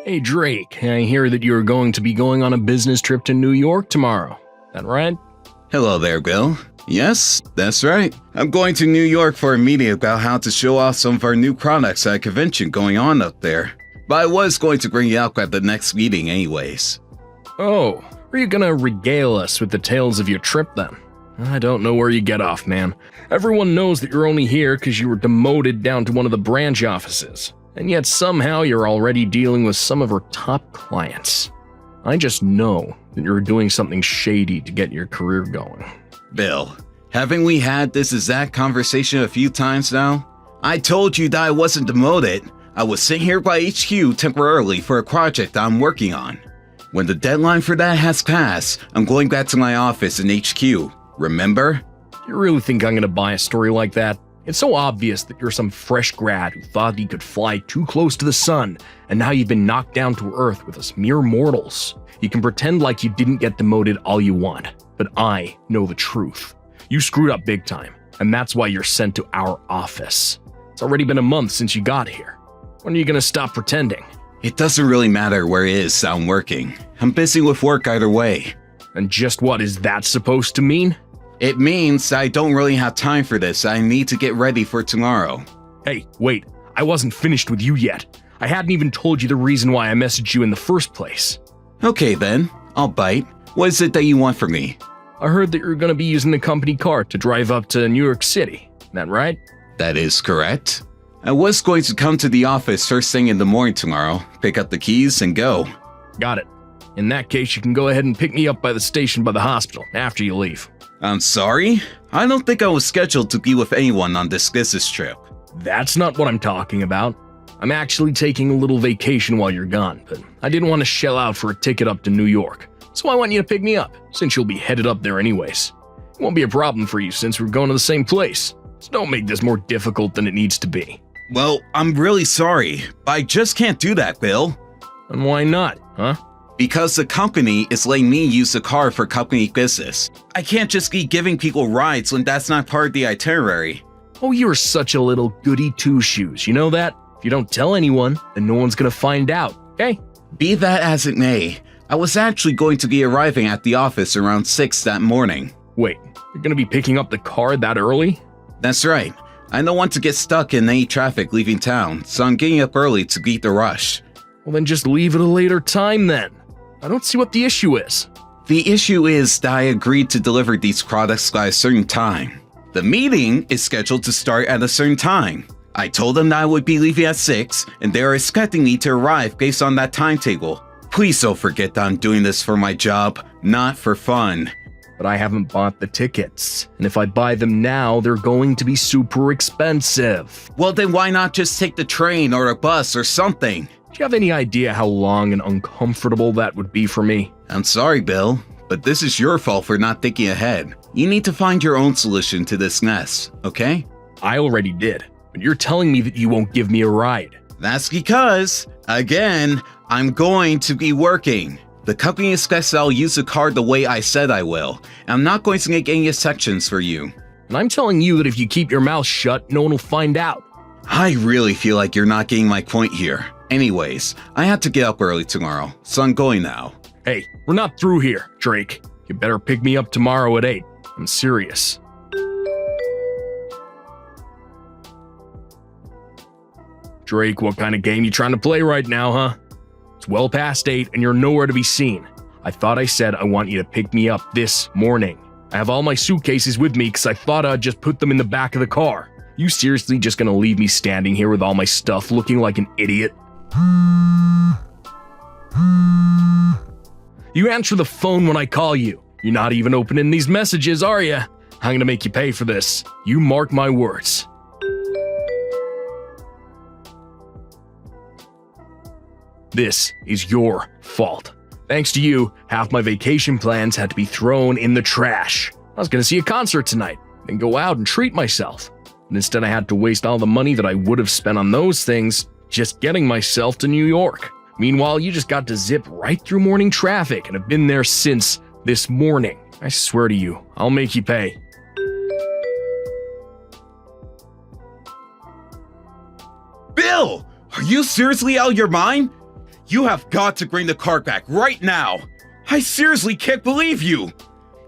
Hey Drake, I hear that you're going to be going on a business trip to New York tomorrow. That right? Hello there, Bill. Yes, that's right. I'm going to New York for a meeting about how to show off some of our new products at a convention going on up there. But I was going to bring you up at the next meeting anyways. Oh, are you gonna regale us with the tales of your trip then? I don't know where you get off, man. Everyone knows that you're only here because you were demoted down to one of the branch offices. And yet somehow you're already dealing with some of our top clients. I just know that you're doing something shady to get your career going. Bill, haven't we had this exact conversation a few times now? I told you that I wasn't demoted. I was sent here by HQ temporarily for a project I'm working on. When the deadline for that has passed, I'm going back to my office in HQ. Remember? You really think I'm gonna buy a story like that? It's so obvious that you're some fresh grad who thought he could fly too close to the sun, and now you've been knocked down to earth with us mere mortals. You can pretend like you didn't get demoted all you want, but I know the truth. You screwed up big time, and that's why you're sent to our office. It's already been a month since you got here. When are you gonna stop pretending? It doesn't really matter where it is I'm working. I'm busy with work either way. And just what is that supposed to mean? It means I don't really have time for this. I need to get ready for tomorrow. Hey, wait, I wasn't finished with you yet. I hadn't even told you the reason why I messaged you in the first place. Okay then, I'll bite. What is it that you want from me? I heard that you're gonna be using the company car to drive up to New York City. Is that right? That is correct. I was going to come to the office first thing in the morning tomorrow, pick up the keys, and go. Got it. In that case, you can go ahead and pick me up by the station by the hospital after you leave. I'm sorry? I don't think I was scheduled to be with anyone on this business trip. That's not what I'm talking about. I'm actually taking a little vacation while you're gone, but I didn't want to shell out for a ticket up to New York. So I want you to pick me up, since you'll be headed up there anyways. It won't be a problem for you since we're going to the same place. So don't make this more difficult than it needs to be. Well, I'm really sorry, but I just can't do that, Bill. And why not, huh? Because the company is letting me use the car for company business. I can't just be giving people rides when that's not part of the itinerary. Oh, you're such a little goody two-shoes, you know that? If you don't tell anyone, then no one's gonna find out, okay? Be that as it may, I was actually going to be arriving at the office around 6 that morning. Wait, you're gonna be picking up the car that early? That's right. I don't want to get stuck in any traffic leaving town, so I'm getting up early to beat the rush. Well then just leave it a later time then. I don't see what the issue is. The issue is that I agreed to deliver these products by a certain time. The meeting is scheduled to start at a certain time. I told them that I would be leaving at 6, and they are expecting me to arrive based on that timetable. Please don't forget that I'm doing this for my job, not for fun. But I haven't bought the tickets, and if I buy them now, they're going to be super expensive. Well then why not just take the train or a bus or something? Do you have any idea how long and uncomfortable that would be for me? I'm sorry, Bill, but this is your fault for not thinking ahead. You need to find your own solution to this mess, okay? I already did, but you're telling me that you won't give me a ride. That's because, again, I'm going to be working. The company expects that I'll use the car the way I said I will, and I'm not going to make any exceptions for you. And I'm telling you that if you keep your mouth shut, no one will find out. I really feel like you're not getting my point here. Anyways, I have to get up early tomorrow, so I'm going now. Hey, we're not through here, Drake. You better pick me up tomorrow at 8. I'm serious. Drake, what kind of game you trying to play right now, huh? It's well past 8 and you're nowhere to be seen. I thought I said I want you to pick me up this morning. I have all my suitcases with me because I thought I'd just put them in the back of the car. You seriously just gonna leave me standing here with all my stuff looking like an idiot? You answer the phone when I call you. You're not even opening these messages, are you? I'm gonna make you pay for this. You mark my words. This is your fault. Thanks to you, half my vacation plans had to be thrown in the trash. I was gonna see a concert tonight, then go out and treat myself. And instead I had to waste all the money that I would have spent on those things just getting myself to New York. Meanwhile, you just got to zip right through morning traffic and have been there since this morning. I swear to you, I'll make you pay. Bill! Are you seriously out of your mind? You have got to bring the car back right now. I seriously can't believe you.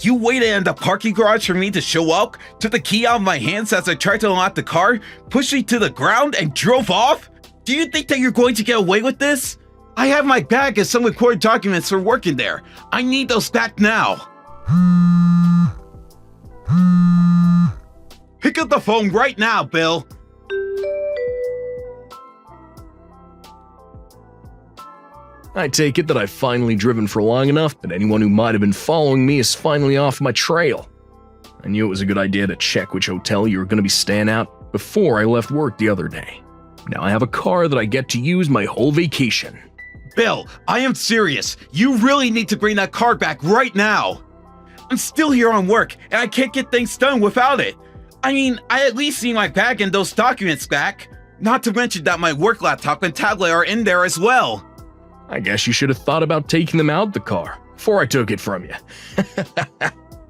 You waited in the parking garage for me to show up, took the key out of my hands as I tried to unlock the car, pushed me to the ground, and drove off? Do you think that you're going to get away with this? I have my bag and some recorded documents for working there. I need those back now. Pick up the phone right now, Bill. I take it that I've finally driven for long enough that anyone who might have been following me is finally off my trail. I knew it was a good idea to check which hotel you were going to be staying at before I left work the other day. Now I have a car that I get to use my whole vacation. Bill, I am serious. You really need to bring that car back right now. I'm still here on work, and I can't get things done without it. I mean, I at least need my bag and those documents back. Not to mention that my work laptop and tablet are in there as well. I guess you should have thought about taking them out the car before I took it from you.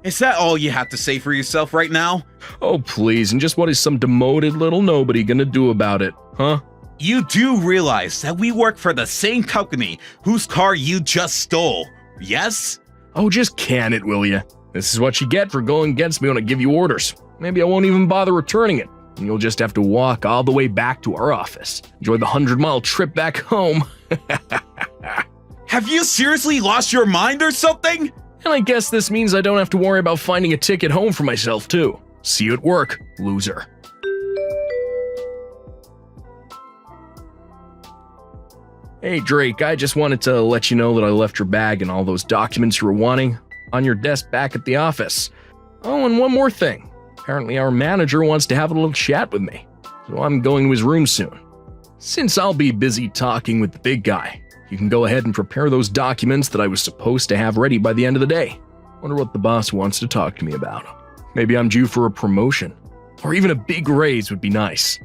Is that all you have to say for yourself right now? Oh, please, and just what is some demoted little nobody gonna do about it, huh? You do realize that we work for the same company whose car you just stole, yes? Oh, just can it, will ya? This is what you get for going against me when I give you orders. Maybe I won't even bother returning it, and you'll just have to walk all the way back to our office. Enjoy the 100-mile trip back home. Have you seriously lost your mind or something? And I guess this means I don't have to worry about finding a ticket home for myself, too. See you at work, loser. Hey, Drake, I just wanted to let you know that I left your bag and all those documents you were wanting on your desk back at the office. Oh, and one more thing. Apparently our manager wants to have a little chat with me, so I'm going to his room soon. Since I'll be busy talking with the big guy, you can go ahead and prepare those documents that I was supposed to have ready by the end of the day. Wonder what the boss wants to talk to me about. Maybe I'm due for a promotion, or even a big raise would be nice.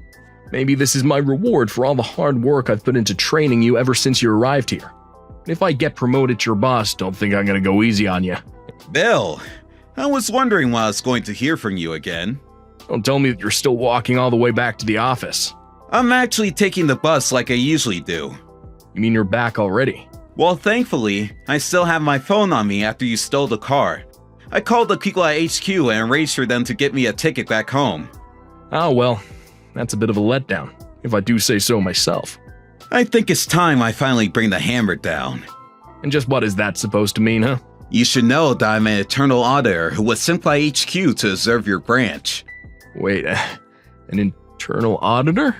Maybe this is my reward for all the hard work I've put into training you ever since you arrived here. If I get promoted to your boss, don't think I'm gonna go easy on you. Bill, I was wondering when I was going to hear from you again. Don't tell me that you're still walking all the way back to the office. I'm actually taking the bus like I usually do. You mean you're back already? Well, thankfully, I still have my phone on me after you stole the car. I called the people at HQ and arranged for them to get me a ticket back home. Oh well, that's a bit of a letdown, if I do say so myself. I think it's time I finally bring the hammer down. And just what is that supposed to mean, huh? You should know that I'm an internal auditor who was sent by HQ to observe your branch. Wait, an internal auditor?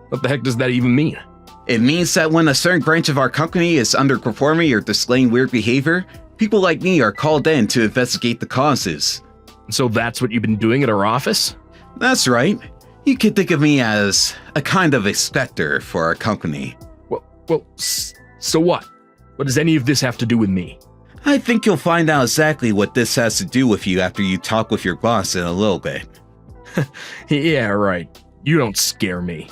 What the heck does that even mean? It means that when a certain branch of our company is underperforming or displaying weird behavior, people like me are called in to investigate the causes. So that's what you've been doing at our office? That's right. You could think of me as a kind of inspector for our company. So what? What does any of this have to do with me? I think you'll find out exactly what this has to do with you after you talk with your boss in a little bit. Yeah, right. You don't scare me.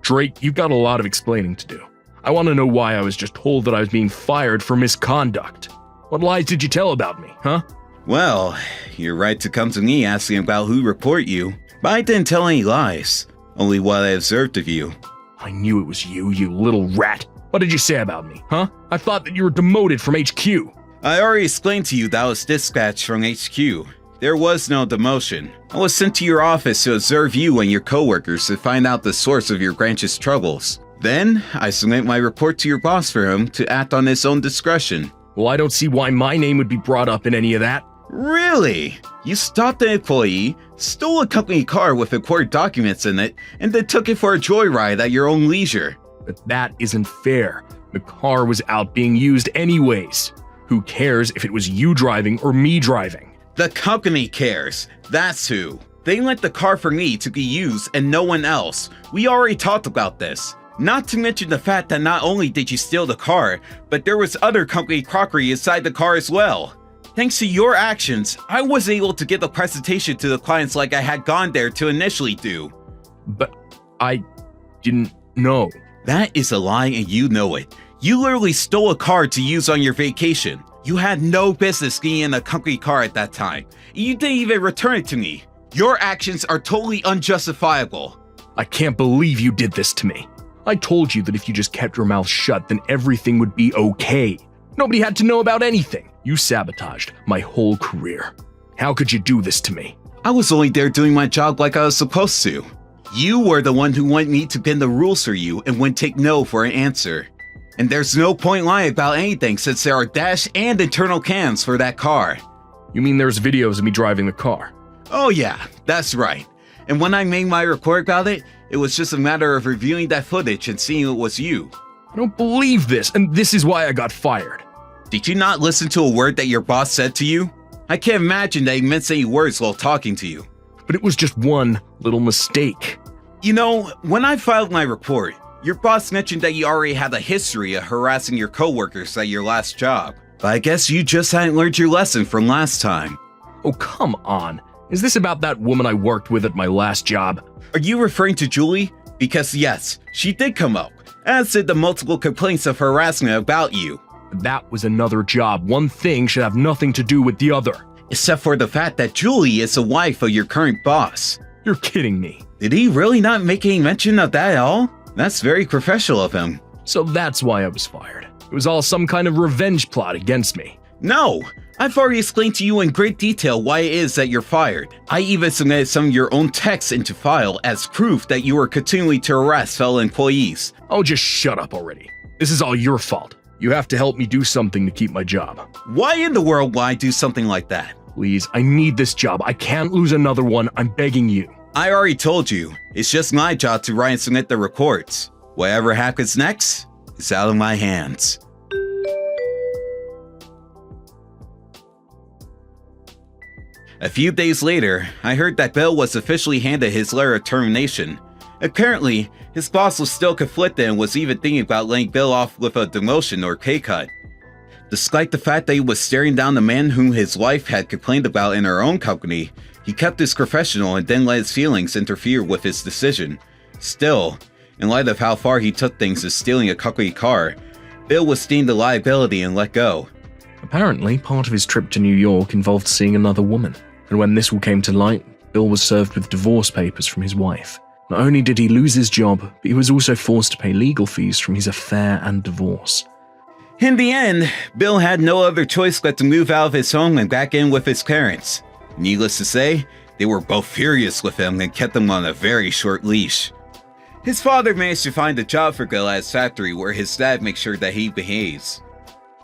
Drake, you've got a lot of explaining to do. I want to know why I was just told that I was being fired for misconduct. What lies did you tell about me, huh? Well, you're right to come to me asking about who report you, but I didn't tell any lies, only what I observed of you. I knew it was you, you little rat. What did you say about me, huh? I thought that you were demoted from HQ. I already explained to you that I was dispatched from HQ. There was no demotion. I was sent to your office to observe you and your coworkers to find out the source of your branch's troubles. Then, I submit my report to your boss for him to act on his own discretion. Well, I don't see why my name would be brought up in any of that. Really? You stopped an employee, stole a company car with important documents in it, and then took it for a joyride at your own leisure. But that isn't fair. The car was out being used anyways. Who cares if it was you driving or me driving? The company cares. That's who. They lent the car for me to be used and no one else. We already talked about this. Not to mention the fact that not only did you steal the car, but there was other company crockery inside the car as well. Thanks to your actions, I was able to get the presentation to the clients like I had gone there to initially do. But I didn't know. That is a lie and you know it. You literally stole a car to use on your vacation. You had no business getting in a company car at that time. You didn't even return it to me. Your actions are totally unjustifiable. I can't believe you did this to me. I told you that if you just kept your mouth shut, then everything would be okay. Nobody had to know about anything. You sabotaged my whole career. How could you do this to me? I was only there doing my job like I was supposed to. You were the one who wanted me to bend the rules for you and wouldn't take no for an answer. And there's no point lying about anything since there are dash and internal cams for that car. You mean there's videos of me driving the car? Oh yeah, that's right. And when I made my report about it, it was just a matter of reviewing that footage and seeing it was you. I don't believe this, and this is why I got fired. Did you not listen to a word that your boss said to you? I can't imagine that he meant any words while talking to you. But it was just one little mistake. You know, when I filed my report, your boss mentioned that you already had a history of harassing your coworkers at your last job. But I guess you just hadn't learned your lesson from last time. Oh, come on. Is this about that woman I worked with at my last job? Are you referring to Julie? Because yes, she did come up, as did the multiple complaints of harassment about you. That was another job. One thing should have nothing to do with the other. Except for the fact that Julie is the wife of your current boss. You're kidding me. Did he really not make any mention of that at all? That's very professional of him. So that's why I was fired. It was all some kind of revenge plot against me. No! I've already explained to you in great detail why it is that you're fired. I even submitted some of your own texts into file as proof that you were continuing to harass fellow employees. Oh, just shut up already. This is all your fault. You have to help me do something to keep my job. Why in the world would I do something like that? Please, I need this job. I can't lose another one. I'm begging you. I already told you, it's just my job to write and submit the reports. Whatever happens next, it's out of my hands. A few days later, I heard that Bill was officially handed his letter of termination. Apparently, his boss was still conflicted and was even thinking about letting Bill off with a demotion or pay cut. Despite the fact that he was staring down the man whom his wife had complained about in her own company, he kept his professional and didn't let his feelings interfere with his decision. Still, in light of how far he took things as stealing a company car, Bill was deemed a liability and let go. Apparently, part of his trip to New York involved seeing another woman. And when this all came to light, Bill was served with divorce papers from his wife. Not only did he lose his job, but he was also forced to pay legal fees from his affair and divorce. In the end, Bill had no other choice but to move out of his home and back in with his parents. Needless to say, they were both furious with him and kept him on a very short leash. His father managed to find a job for Bill at his factory where his dad makes sure that he behaves.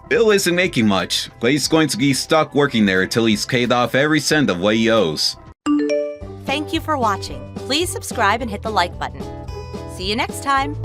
Bill isn't making much, but he's going to be stuck working there until he's paid off every cent of what he owes. Thank you for watching. Please subscribe and hit the like button. See you next time.